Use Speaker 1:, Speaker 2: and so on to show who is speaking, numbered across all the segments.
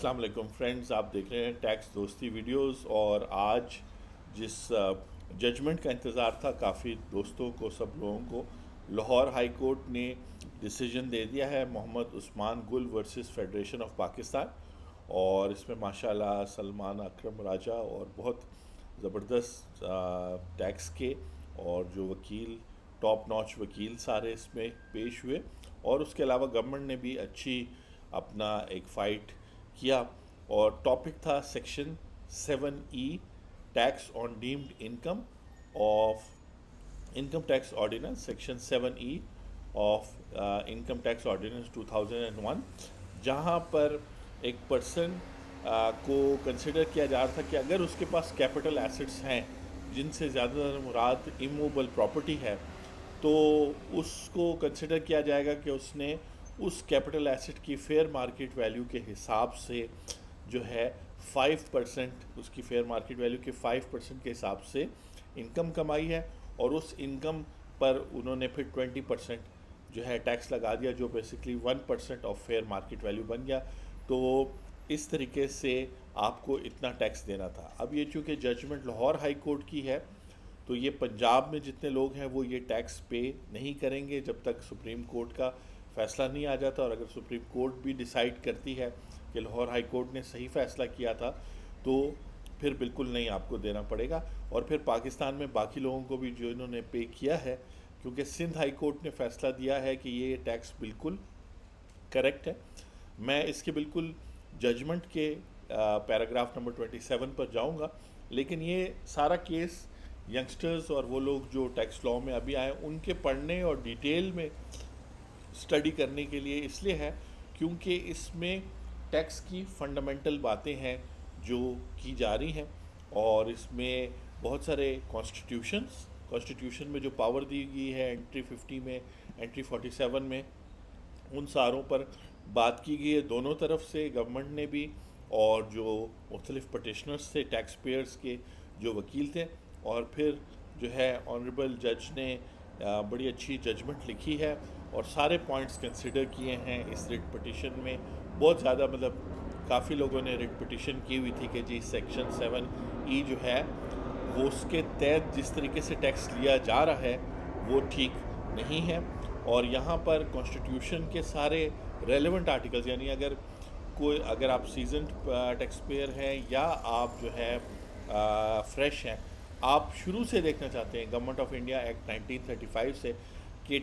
Speaker 1: السلام علیکم فرینڈز، آپ دیکھ رہے ہیں ٹیکس دوستی ویڈیوز. اور آج جس ججمنٹ کا انتظار تھا کافی دوستوں کو، سب لوگوں کو، لاہور ہائی کورٹ نے ڈیسیجن دے دیا ہے محمد عثمان گل ورسز فیڈریشن آف پاکستان. اور اس میں ماشاءاللہ سلمان اکرم راجہ اور بہت زبردست ٹیکس کے اور جو وکیل، ٹاپ ناچ وکیل سارے اس میں پیش ہوئے. اور اس کے علاوہ گورنمنٹ نے بھی اچھی اپنا ایک فائٹ کیا. اور ٹاپک تھا section 7E tax on deemed income of income tax ordinance, section 7E of income tax ordinance 2001، جہاں پر ایک پرسن کو کنسیڈر کیا جا رہا تھا کہ اگر اس کے پاس کیپٹل ایسٹس ہیں جن سے زیادہ تر مراد اموویبل پراپرٹی ہے، تو اس کو کنسیڈر کیا جائے گا کہ اس نے اس کیپٹل ایسٹ کی فیئر مارکیٹ ویلیو کے حساب سے جو ہے 5%، اس کی فیئر مارکیٹ ویلیو کے 5% کے حساب سے انکم کمائی ہے. اور اس انکم پر انہوں نے پھر 20% جو ہے ٹیکس لگا دیا، جو basically 1% of fair market value بن گیا. تو اس طریقے سے آپ کو اتنا ٹیکس دینا تھا. اب یہ چونکہ ججمنٹ لاہور ہائی کورٹ کی ہے، تو یہ پنجاب میں جتنے لوگ ہیں وہ یہ ٹیکس پے نہیں کریں گے جب تک سپریم کورٹ کا فیصلہ نہیں آ جاتا. اور اگر سپریم کورٹ بھی ڈیسائیڈ کرتی ہے کہ لاہور ہائی کورٹ نے صحیح فیصلہ کیا تھا، تو پھر بالکل نہیں آپ کو دینا پڑے گا. اور پھر پاکستان میں باقی لوگوں کو بھی جو انہوں نے پے کیا ہے، کیونکہ سندھ ہائی کورٹ نے فیصلہ دیا ہے کہ یہ ٹیکس بالکل کریکٹ ہے. میں اس کے بالکل ججمنٹ کے پیراگراف نمبر 27 پر جاؤں گا. لیکن یہ سارا کیس ینگسٹرز اور وہ لوگ جو ٹیکس لاء میں ابھی آئے ان کے پڑھنے اور ڈیٹیل میں اسٹڈی کرنے کے لیے اس لیے ہے کیونکہ اس میں ٹیکس کی فنڈامنٹل باتیں ہیں جو کی جا رہی ہیں. اور اس میں بہت سارے کانسٹیٹیوشن میں جو پاور دی گئی ہے، انٹری 50 میں، انٹری 47 میں، ان ساروں پر بات کی گئی ہے دونوں طرف سے، گورنمنٹ نے بھی اور جو مختلف پٹیشنرز تھے، ٹیکس پیئرز کے جو وکیل تھے. اور پھر جو ہے آنریبل جج نے بڑی اچھی ججمنٹ لکھی ہے اور سارے پوائنٹس کنسیڈر کیے ہیں اس ریٹ پٹیشن میں. بہت زیادہ کافی لوگوں نے ریٹ پٹیشن کی ہوئی تھی کہ جی سیکشن 7E جو ہے وہ اس کے تحت جس طریقے سے ٹیکس لیا جا رہا ہے وہ ٹھیک نہیں ہے. اور یہاں پر کانسٹیٹیوشن کے سارے ریلیونٹ آرٹیکلز، یعنی اگر آپ سیزنڈ ٹیکس پیئر ہیں یا آپ جو ہے فریش ہیں، آپ شروع سے دیکھنا چاہتے ہیں گورنمنٹ آف انڈیا ایکٹ 1935 سے کہ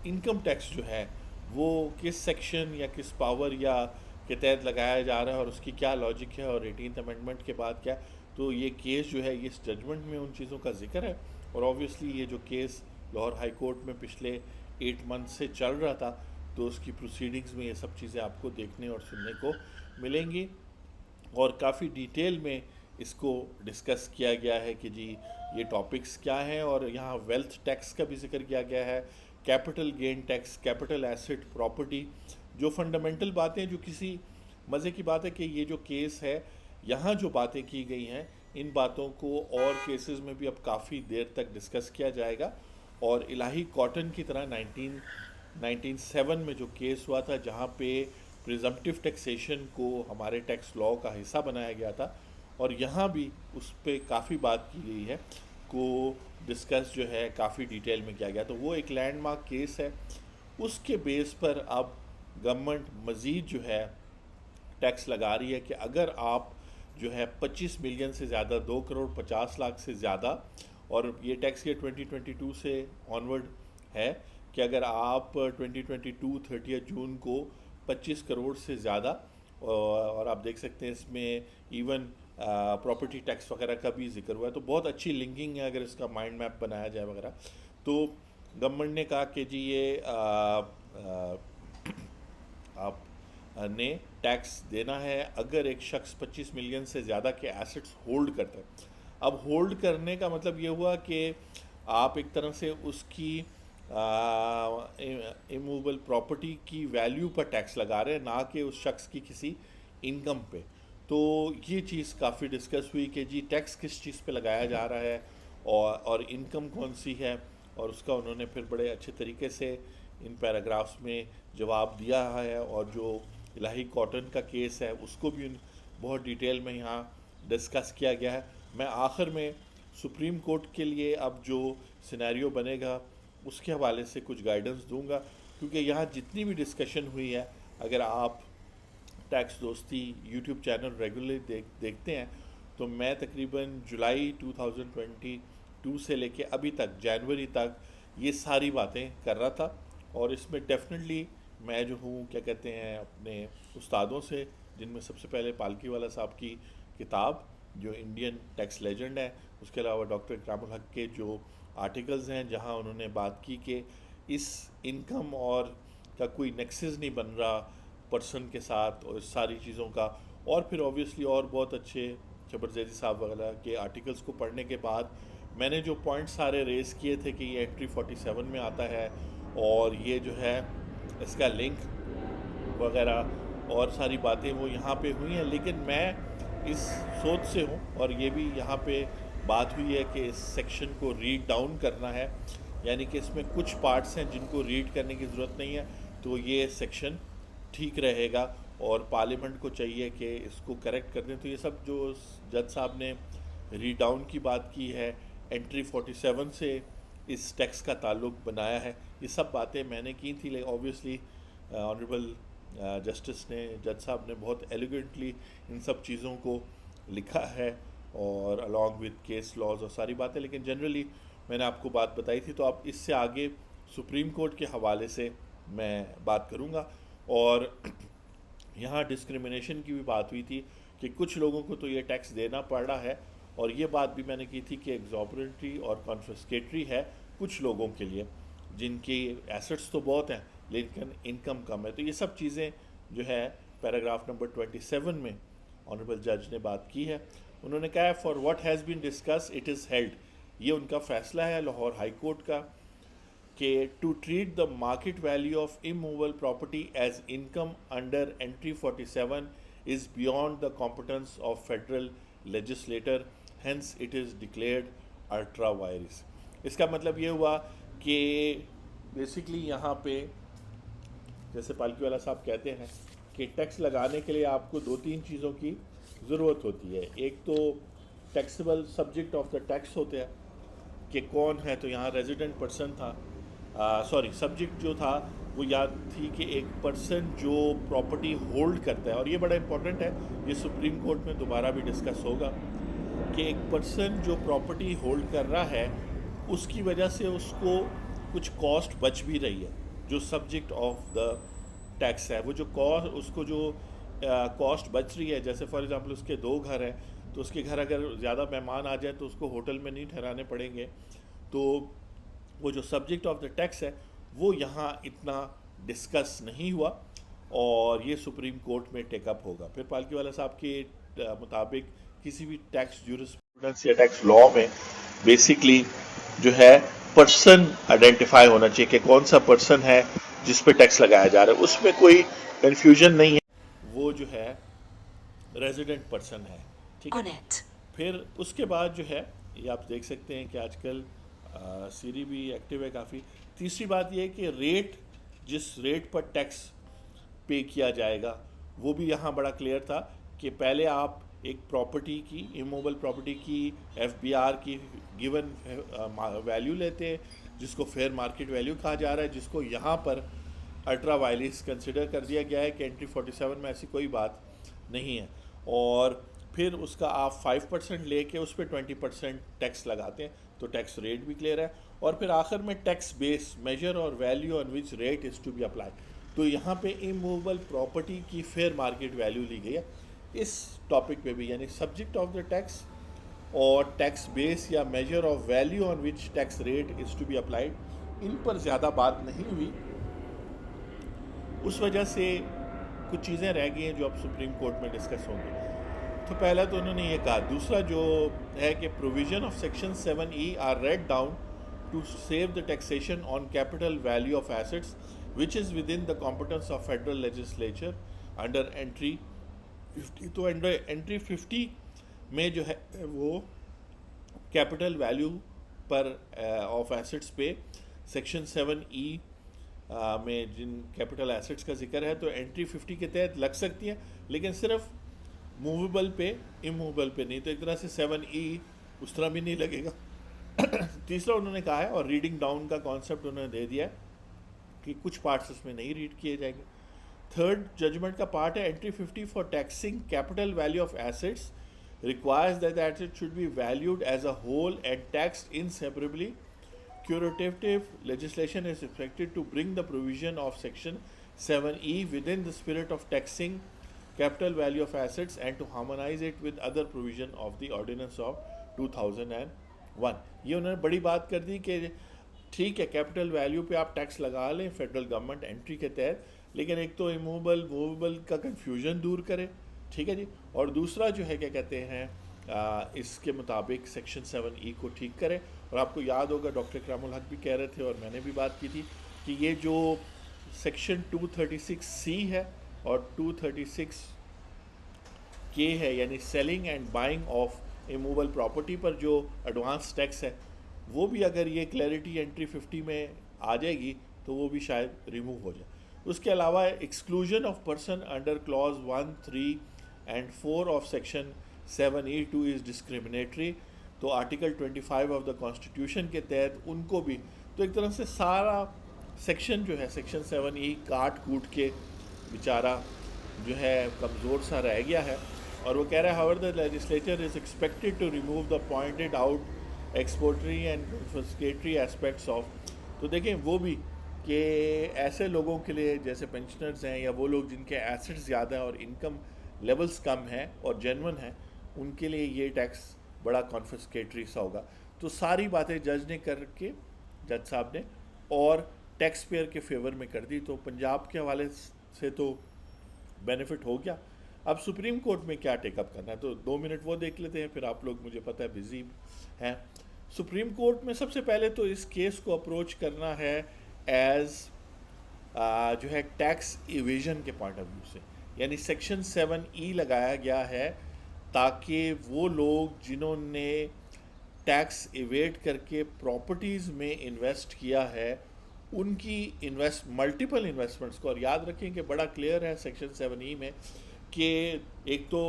Speaker 1: انکم ٹیکس جو ہے وہ کس سیکشن یا کس پاور یا کے تحت لگایا جا رہا ہے اور اس کی کیا لاجک ہے، اور 18th امینڈمنٹ کے بعد کیا. تو یہ کیس جو ہے اس ججمنٹ میں ان چیزوں کا ذکر ہے. اور آبویسلی یہ جو کیس لاہور ہائی کورٹ میں پچھلے 8 منتھ سے چل رہا تھا، تو اس کی پروسیڈنگز میں یہ سب چیزیں آپ کو دیکھنے اور سننے کو ملیں گی. اور کافی ڈیٹیل میں اس کو ڈسکس کیا گیا ہے کہ جی یہ ٹاپکس کیا ہیں. اور یہاں ویلتھ ٹیکس کا بھی ذکر کیا گیا ہے، capital gain tax, capital asset, property, جو فنڈامنٹل باتیں، جو کسی مزے کی بات ہے کہ یہ جو کیس ہے یہاں جو باتیں کی گئی ہیں ان باتوں کو اور کیسز میں بھی اب کافی دیر تک ڈسکس کیا جائے گا. اور الہی کاٹن کی طرح 1997 میں جو کیس ہوا تھا جہاں پہ پریزمپٹیو ٹیکسیشن کو ہمارے ٹیکس لاء کا حصہ بنایا گیا تھا، اور یہاں بھی اس پہ کافی بات کی گئی ہے، کو ڈسکس جو ہے کافی ڈیٹیل میں کیا گیا. تو وہ ایک لینڈ مارک کیس ہے. اس کے بیس پر اب گورنمنٹ مزید جو ہے ٹیکس لگا رہی ہے کہ اگر آپ جو ہے 25 ملین سے زیادہ، 2 کروڑ 50 لاکھ سے زیادہ، اور یہ ٹیکس یہ 2022 سے آنورڈ ہے کہ اگر آپ 2022 30 جون کو 25 کروڑ سے زیادہ، اور آپ دیکھ سکتے ہیں اس میں ایون پراپرٹی ٹیکس وغیرہ کا بھی ذکر ہوا ہے. تو بہت اچھی لنکنگ ہے اگر اس کا مائنڈ میپ بنایا جائے وغیرہ. تو گورنمنٹ نے کہا کہ جی یہ آپ نے ٹیکس دینا ہے اگر ایک شخص 25 ملین سے زیادہ کے ایسٹس ہولڈ کرتا ہے. اب ہولڈ کرنے کا مطلب یہ ہوا کہ آپ ایک طرح سے اس کی اموویبل پراپرٹی کی ویلیو پر ٹیکس لگا رہے ہیں، نہ کہ اس شخص کی کسی انکم پہ. تو یہ چیز کافی ڈسکس ہوئی کہ جی ٹیکس کس چیز پہ لگایا جا رہا ہے اور انکم کون سی ہے. اور اس کا انہوں نے پھر بڑے اچھے طریقے سے ان پیراگرافس میں جواب دیا ہے. اور جو الہی کاٹن کا کیس ہے اس کو بھی بہت ڈیٹیل میں یہاں ڈسکس کیا گیا ہے. میں آخر میں سپریم کورٹ کے لیے اب جو سینیریو بنے گا اس کے حوالے سے کچھ گائیڈنس دوں گا, کیونکہ یہاں جتنی بھی ڈسکشن ہوئی ہے, اگر آپ ٹیکس دوستی یوٹیوب چینل ریگولرلی دیکھتے ہیں تو میں تقریباً جولائی 2022 سے لے کے ابھی تک جنوری تک یہ ساری باتیں کر رہا تھا. اور اس میں ڈیفینیٹلی میں جو ہوں کیا کہتے ہیں اپنے استادوں سے, جن میں سب سے پہلے پالکی والا صاحب کی کتاب جو انڈین ٹیکس لیجنڈ ہے, اس کے علاوہ ڈاکٹر اکرام الحق کے جو آرٹیکلز ہیں جہاں انہوں نے بات کی کہ اس انکم اور کا کوئی نیکسز نہیں بن رہا پرسن کے ساتھ اور اس ساری چیزوں کا. اور پھر اوبیسلی اور بہت اچھے جبر زیدی صاحب وغیرہ کے آرٹیکلز کو پڑھنے کے بعد میں نے جو پوائنٹ سارے ریز کیے تھے کہ یہ انٹری 47 میں آتا ہے اور یہ جو ہے اس کا لنک وغیرہ اور ساری باتیں وہ یہاں پہ ہوئی ہیں. لیکن میں اس سوچ سے ہوں, اور یہ بھی یہاں پہ بات ہوئی ہے کہ اس سیکشن کو ریڈ ڈاؤن کرنا ہے, یعنی کہ اس میں کچھ پارٹس ہیں جن کو ریڈ کرنے کی ضرورت نہیں ہے, تو یہ سیکشن ٹھیک رہے گا اور پارلیمنٹ کو چاہیے کہ اس کو کریکٹ کر دیں. تو یہ سب جو جج صاحب نے ریڈ ڈاؤن کی بات کی ہے, انٹری 47 سے اس ٹیکس کا تعلق بنایا ہے, یہ سب باتیں میں نے کی تھی. لیکن اوبیسلی آنریبل جسٹس نے, جج صاحب نے بہت ایلیگنٹلی ان سب چیزوں کو لکھا ہے اور along with کیس لاز اور ساری باتیں. لیکن جنرلی میں نے آپ کو بات بتائی تھی, تو آپ اس سے آگے سپریم کورٹ کے حوالے سے میں بات کروں گا. اور یہاں ڈسکریمنیشن کی بھی بات ہوئی تھی کہ کچھ لوگوں کو تو یہ ٹیکس دینا پڑ رہا ہے, اور یہ بات بھی میں نے کی تھی کہ ایگزابریٹری اور کانفسکیٹری ہے کچھ لوگوں کے لیے جن کی ایسٹس تو بہت ہیں لیکن انکم کم ہے. تو یہ سب چیزیں جو ہے پیراگراف نمبر 27 میں آنریبل جج نے بات کی ہے. انہوں نے کہا ہے for what has been discuss it is held, یہ ان کا فیصلہ ہے لاہور ہائی کورٹ کا, کہ to treat the market value of immovable property as income under entry 47 is beyond the competence of federal legislature, hence it is declared ultra vires. اس کا مطلب یہ ہوا کہ بیسکلی یہاں پہ جیسے پالکی والا صاحب کہتے ہیں کہ ٹیکس لگانے کے لیے آپ کو 2-3 چیزوں کی ضرورت ہوتی ہے. ایک تو taxable subject of the tax ہوتے ہیں کہ کون ہے, تو یہاں ریزیڈنٹ پرسن تھا, سبجیکٹ جو تھا وہ یاد تھی کہ ایک پرسن جو پراپرٹی ہولڈ کرتا ہے, اور یہ بڑا امپورٹنٹ ہے, یہ سپریم کورٹ میں دوبارہ بھی ڈسکس ہوگا, کہ ایک پرسن جو پراپرٹی ہولڈ کر رہا ہے اس کی وجہ سے اس کو کچھ کاسٹ بچ بھی رہی ہے جو سبجیکٹ آف دا ٹیکس ہے. وہ جو اس کو جو کاسٹ بچ رہی ہے, جیسے فار ایگزامپل اس کے 2 گھر ہیں, تو اس کے گھر اگر زیادہ مہمان آ جائیں تو اس کو ہوٹل میں نہیں ٹھہرانے پڑیں گے, تو وہ جو سبجیکٹ آف دا ٹیکس ہے وہ یہاں اتنا ڈسکس نہیں ہوا, اور یہ سپریم کورٹ میں ٹیک اپ ہوگا. پھر پالکی والا صاحب کے مطابق کسی بھی ٹیکس جورسپروڈنس یا ٹیکس لا میں بیسکلی جو ہے پرسن آئیڈینٹیفائی ہونا چاہیے کہ کون سا پرسن ہے جس پہ ٹیکس لگایا جا رہا ہے, اس میں کوئی کنفیوژن نہیں ہے, وہ جو ہے ریزیڈنٹ پرسن ہے, ٹھیک ہے. پھر اس کے بعد جو ہے یہ آپ دیکھ سکتے ہیں کہ آج کل سیری بھی ایکٹیو ہے کافی. تیسری بات یہ ہے کہ ریٹ, جس ریٹ پر ٹیکس پے کیا جائے گا وہ بھی یہاں بڑا کلیئر تھا کہ پہلے آپ ایک پراپرٹی کی, اموویبل پراپرٹی کی ایف بی آر کی گیون ویلیو لیتے ہیں جس کو فیئر مارکیٹ ویلیو کہا جا رہا ہے, جس کو یہاں پر الٹرا وائلیس کنسیڈر کر دیا گیا ہے کہ انٹری 47 میں ایسی کوئی بات نہیں ہے. اور پھر اس کا آپ 5% لے کے اس پہ 20% ٹیکس لگاتے ہیں, تو ٹیکس ریٹ بھی کلیئر ہے. اور پھر آخر میں ٹیکس بیس میجر اور value on which rate is to be applied, تو یہاں پہ اموویبل پراپرٹی کی فیئر مارکیٹ ویلیو لی گئی ہے. اس ٹاپک پہ بھی یعنی سبجیکٹ آف دا ٹیکس اور ٹیکس بیس یا measure of value on which tax rate is to be applied, ان پر زیادہ بات نہیں ہوئی. اس وجہ سے کچھ چیزیں رہ گئی ہیں جو اب سپریم کورٹ میں ڈسکس ہوں گی. تو پہلا تو انہوں نے یہ کہا. دوسرا جو ہے کہ provision of section 7E are read down to save the taxation on capital value of assets which is with in the competence of federal legislature under entry 50. تو انڈر انٹری 50 میں جو ہے وہ کیپٹل ویلیو پر of assets پہ section 7E میں جن capital assets کا ذکر ہے تو انٹری 50 کے تحت لگ سکتی ہیں، لیکن صرف موویبل پہ، اموویبل پہ نہیں. تو ایک طرح سے 7E اس طرح بھی نہیں لگے گا. تیسرا انہوں نے کہا ہے، اور ریڈنگ ڈاؤن کا کانسیپٹ انہوں نے دے دیا ہے کہ کچھ پارٹس اس میں نہیں ریڈ کیے جائیں گے. تھرڈ ججمنٹ کا پارٹ ہے entry 50 for taxing capital value of assets requires that the asset should be valued as a whole and taxed inseparably. Curative legislation is expected to bring the provision of section 7E within the spirit of taxing capital value of assets and to harmonize it with other provision of the ordinance of 2001. یہ انہوں نے بڑی بات کر دی کہ ٹھیک ہے capital value پہ آپ ٹیکس لگا لیں فیڈرل گورنمنٹ انٹری کے تحت، لیکن ایک تو اموویبل موویبل کا کنفیوژن دور کرے، ٹھیک ہے جی، اور دوسرا جو ہے کیا کہتے ہیں اس کے مطابق سیکشن 7E کو ٹھیک کرے. اور آپ کو یاد ہوگا ڈاکٹر اکرام الحق بھی کہہ رہے تھے اور میں نے بھی بات کی تھی کہ یہ جو سیکشن 236C ہے اور 236K ہے، یعنی selling and buying of immovable property پر جو ایڈوانس ٹیکس ہے، وہ بھی اگر یہ کلیئرٹی انٹری 50 میں آ جائے گی تو وہ بھی شاید ریموو ہو جائے. اس کے علاوہ exclusion of person under clause 1, 3 and 4 of section 7E2 is discriminatory. تو آرٹیکل 25 آف دا کانسٹیٹیوشن کے تحت ان کو بھی، تو ایک طرح سے سارا سیکشن جو ہے سیکشن 7E کاٹ کوٹ کے بیچارہ جو ہے کمزور سا رہ گیا ہے. اور وہ کہہ رہا ہے however the legislature is expected to remove the pointed out expropriatory and confiscatory aspects of. تو دیکھیں وہ بھی کہ ایسے لوگوں کے لیے جیسے پینشنرز ہیں یا وہ لوگ جن کے ایسٹس زیادہ ہیں اور انکم لیولز کم ہیں اور جینون ہیں، ان کے لیے یہ ٹیکس بڑا کانفسکیٹری سا ہوگا. تو ساری باتیں جج نے کر کے، جج صاحب نے، اور ٹیکس پیئر کے فیور میں کر دی. تو پنجاب کے حوالے سے تو بینیفٹ ہو گیا. اب سپریم کورٹ میں کیا ٹیک اپ کرنا ہے، تو 2 منٹ وہ دیکھ لیتے ہیں، پھر آپ لوگ مجھے پتہ ہے بزی ہیں. سپریم کورٹ میں سب سے پہلے تو اس کیس کو اپروچ کرنا ہے ایز جو ہے ٹیکس ایویژن کے پوائنٹ آف ویو سے، یعنی سیکشن 7E لگایا گیا ہے تاکہ وہ لوگ جنہوں نے ٹیکس ایویڈ کر کے پراپرٹیز میں انویسٹ کیا ہے ان کی ملٹیپل انویسٹمنٹس کو، اور یاد رکھیں کہ بڑا کلیئر ہے سیکشن 7E میں کہ ایک تو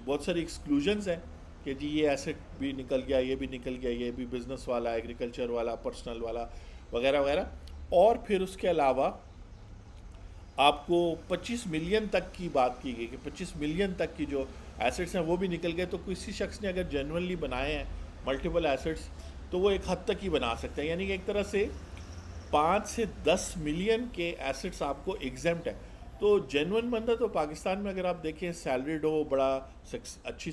Speaker 1: بہت ساری ایکسکلوژنز ہیں کہ جی یہ ایسٹ بھی نکل گیا، یہ بھی نکل گیا، یہ بھی بزنس والا، ایگریکلچر والا، پرسنل والا وغیرہ وغیرہ. اور پھر اس کے علاوہ آپ کو 25 ملین تک کی بات کی گئی کہ 25 ملین تک کی جو ایسٹس ہیں وہ بھی نکل گئے. تو کسی شخص نے اگر جینونلی بنائے ہیں ملٹیپل ایسٹس تو وہ ایک حد تک ہی بنا سکتے ہیں، یعنی کہ ایک طرح سے 5 سے 10 ملین کے ایسٹس آپ کو ایگزمپٹ ہے. تو جینون بندہ تو پاکستان میں اگر آپ دیکھیں سیلریڈ ہو، بڑا اچھی